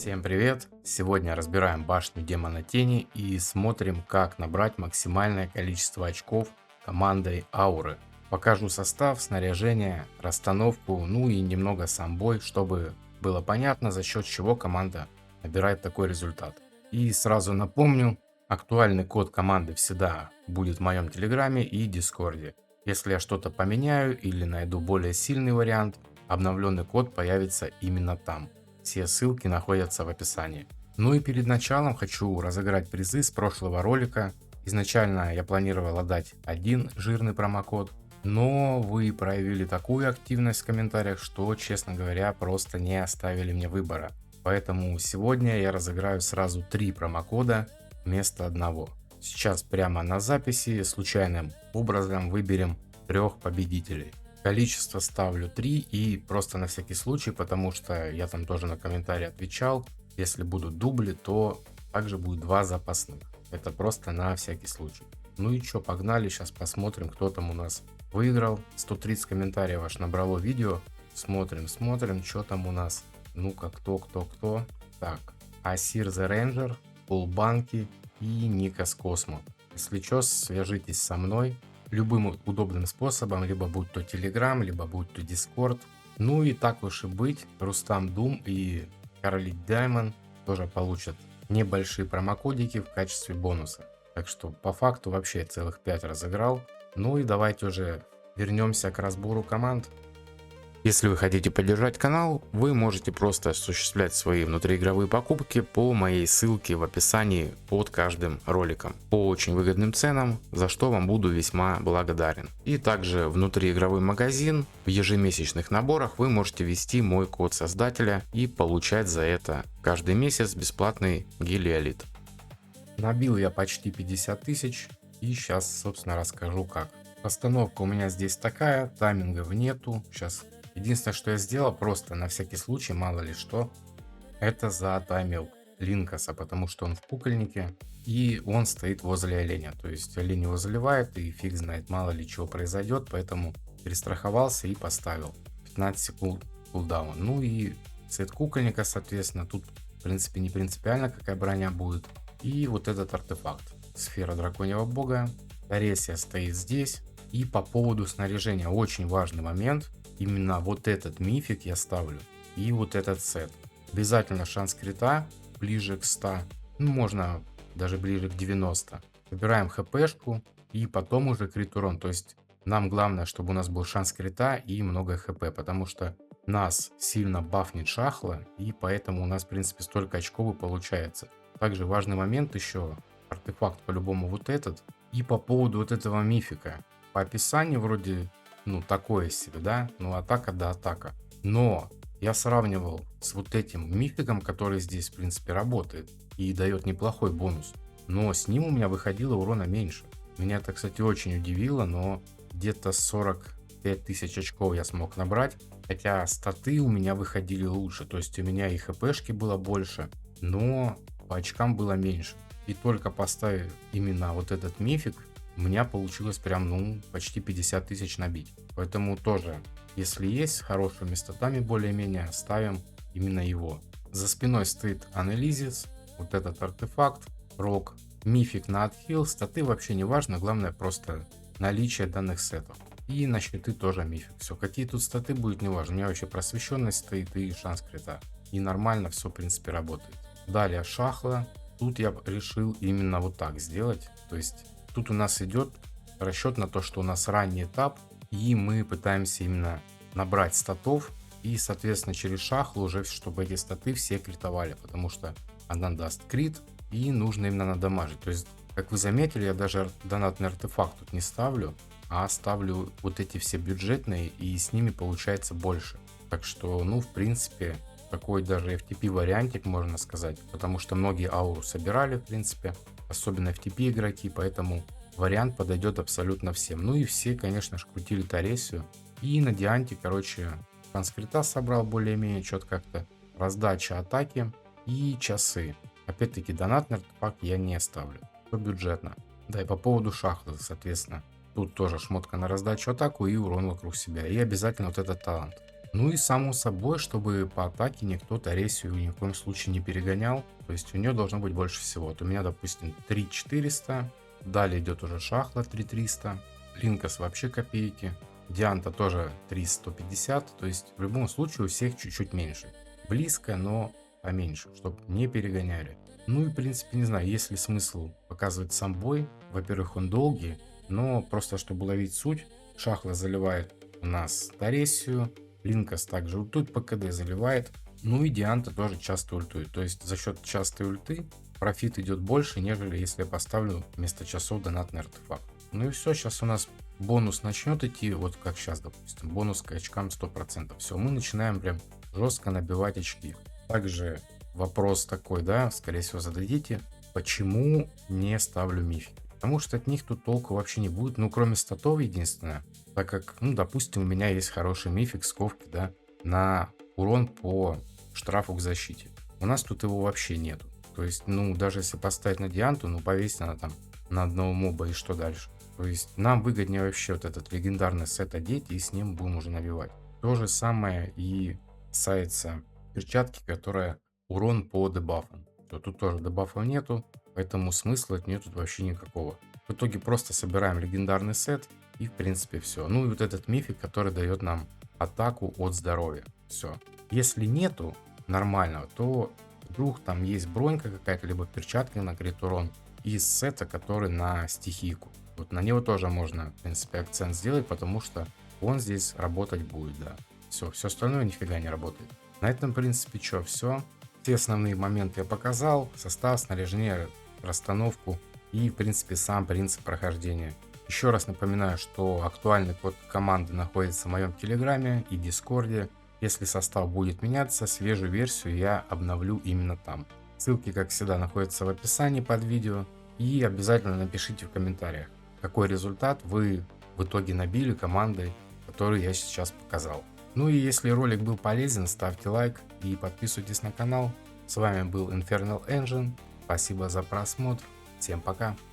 Всем привет! Сегодня разбираем башню Демона Тени и смотрим, как набрать максимальное количество очков командой Ауры. Покажу состав, снаряжение, расстановку, ну и немного сам бой, чтобы было понятно, за счет чего команда набирает такой результат. И сразу напомню, актуальный код команды всегда будет в моем телеграме и дискорде. Если я что-то поменяю или найду более сильный вариант, обновленный код появится именно там. Все ссылки находятся в описании. Ну и перед началом хочу разыграть призы с прошлого ролика. Изначально я планировал отдать один жирный промокод, но вы проявили такую активность в комментариях, что, честно говоря, просто не оставили мне выбора. Поэтому сегодня я разыграю сразу 3 промокода вместо одного. Сейчас прямо на записи случайным образом выберем 3 победителей. Количество ставлю 3 и просто на всякий случай, потому что я там тоже на комментарии отвечал. Если будут дубли, то также будет 2 запасных. Это просто на всякий случай. Ну и что, погнали, сейчас посмотрим, кто там у нас выиграл. 130 комментариев аж набрало видео. Смотрим, что там у нас. Ну-ка, кто. Так, Асир the Ranger, Полбанки и Никас Космо. Если что, свяжитесь со мной любым удобным способом, либо будь то Telegram, либо будь то Discord. Ну и так уж и быть, Рустам Дум и Карлит Даймон тоже получат небольшие промокодики в качестве бонуса. Так что по факту вообще целых 5 разыграл. Ну и давайте уже вернемся к разбору команд. Если вы хотите поддержать канал, вы можете просто осуществлять свои внутриигровые покупки по моей ссылке в описании под каждым роликом по очень выгодным ценам, за что вам буду весьма благодарен. И также внутриигровой магазин, в ежемесячных наборах вы можете ввести мой код создателя и получать за это каждый месяц бесплатный гелиолит. Набил я почти 50 тысяч и сейчас собственно расскажу как. Постановка у меня здесь такая, таймингов нету. Сейчас единственное, что я сделал, просто на всякий случай, мало ли что, это затаймил Линкаса, потому что он в кукольнике и он стоит возле оленя. То есть олень его заливает и фиг знает, мало ли чего произойдет, поэтому перестраховался и поставил 15 секунд кулдаун. Ну и цвет кукольника, соответственно, тут в принципе не принципиально, какая броня будет. И вот этот артефакт. Сфера драконьего бога. Таресия стоит здесь. И по поводу снаряжения, очень важный момент. Именно вот этот мифик я ставлю. И вот этот сет. Обязательно шанс крита ближе к 100. Ну, можно даже ближе к 90. Выбираем хпшку и потом уже крит урон. То есть нам главное, чтобы у нас был шанс крита и много хп. Потому что нас сильно бафнет шахла. И поэтому у нас в принципе столько очков и получается. Также важный момент еще. Артефакт по-любому вот этот. И по поводу вот этого мифика. По описанию вроде, ну, такое себе, да? Ну, атака да атака. Но я сравнивал с вот этим мификом, который здесь, в принципе, работает и дает неплохой бонус. Но с ним у меня выходило урона меньше. Меня это, кстати, очень удивило, но где-то 45 тысяч очков я смог набрать. Хотя статы у меня выходили лучше. То есть у меня и хпшки было больше, но по очкам было меньше. И только поставив именно вот этот мифик, у меня получилось прям, ну, почти 50 тысяч набить. Поэтому тоже, если есть с хорошими статами более-менее, ставим именно его. За спиной стоит Анелизис, вот этот артефакт, рок, мифик на отхил, статы вообще не важно, главное просто наличие данных сетов. И на щиты тоже мифик. Все, какие тут статы будет, не важно. У меня вообще просвещенность стоит и шанс крита. И нормально все, в принципе, работает. Далее шахла. Тут я решил именно вот так сделать. То есть тут у нас идет расчет на то, что у нас ранний этап, и мы пытаемся именно набрать статов, и, соответственно, через шахлу уже, чтобы эти статы все критовали, потому что она даст крит, и нужно именно надамажить. То есть, как вы заметили, я даже донатный артефакт тут не ставлю, а ставлю вот эти все бюджетные, и с ними получается больше. Так что, ну, в принципе, такой даже FTP вариантик, можно сказать, потому что многие ауру собирали, в принципе, особенно FTP игроки, поэтому вариант подойдет абсолютно всем. Ну и все, конечно же, крутили Таресию. И на Дианте, короче, шанс-крита собрал более-менее четко как-то. Раздача атаки и часы. Опять-таки, донатный артефакт я не ставлю. Все бюджетно. Да, и по поводу шахты, соответственно. Тут тоже шмотка на раздачу атаку и урон вокруг себя. И обязательно вот этот талант. Ну и само собой, чтобы по атаке никто Торесию ни в коем случае не перегонял. То есть у нее должно быть больше всего. Вот у меня, допустим, 3400. Далее идет уже Шахла 3300. Линкас вообще копейки. Дианта тоже 3150. То есть в любом случае у всех чуть-чуть меньше. Близко, но поменьше, чтобы не перегоняли. Ну и в принципе, не знаю, есть ли смысл показывать сам бой. Во-первых, он долгий, но просто чтобы ловить суть. Шахла заливает у нас Торесию. Линкас также ультует по КД заливает. Ну и Дианта тоже часто ультует. То есть за счет частой ульты профит идет больше, нежели если я поставлю вместо часов донатный артефакт. Ну и все, сейчас у нас бонус начнет идти, вот как сейчас, допустим, бонус к очкам 100%. Все, мы начинаем прям жестко набивать очки. Также вопрос такой, да, скорее всего зададите, почему не ставлю мифики? Потому что от них тут толку вообще не будет, ну кроме статов единственное. Так как, ну, допустим, у меня есть хороший мифик сковки, да, на урон по штрафу к защите. У нас тут его вообще нету. То есть, ну, даже если поставить на Дианту, ну, повесить она там на одного моба и что дальше. То есть, нам выгоднее вообще вот этот легендарный сет одеть и с ним будем уже набивать. То же самое и касается перчатки, которая урон по дебафам. То тут тоже дебафов нету, поэтому смысла от нее тут вообще никакого. В итоге просто собираем легендарный сет, и в принципе все. Ну и вот этот мифик, который дает нам атаку от здоровья. Все. Если нету нормального, то вдруг там есть бронька какая-то, либо перчатка на крит урон из сета, который на стихийку. Вот на него тоже можно, в принципе, акцент сделать, потому что он здесь работать будет, да. Все остальное нифига не работает. На этом, в принципе, что, все. Все основные моменты я показал. Состав, снаряжение, расстановку и, в принципе, сам принцип прохождения. Еще раз напоминаю, что актуальный код команды находится в моем телеграме и дискорде. Если состав будет меняться, свежую версию я обновлю именно там. Ссылки, как всегда, находятся в описании под видео. И обязательно напишите в комментариях, какой результат вы в итоге набили командой, которую я сейчас показал. Ну и если ролик был полезен, ставьте лайк и подписывайтесь на канал. С вами был Infernal Engine. Спасибо за просмотр. Всем пока.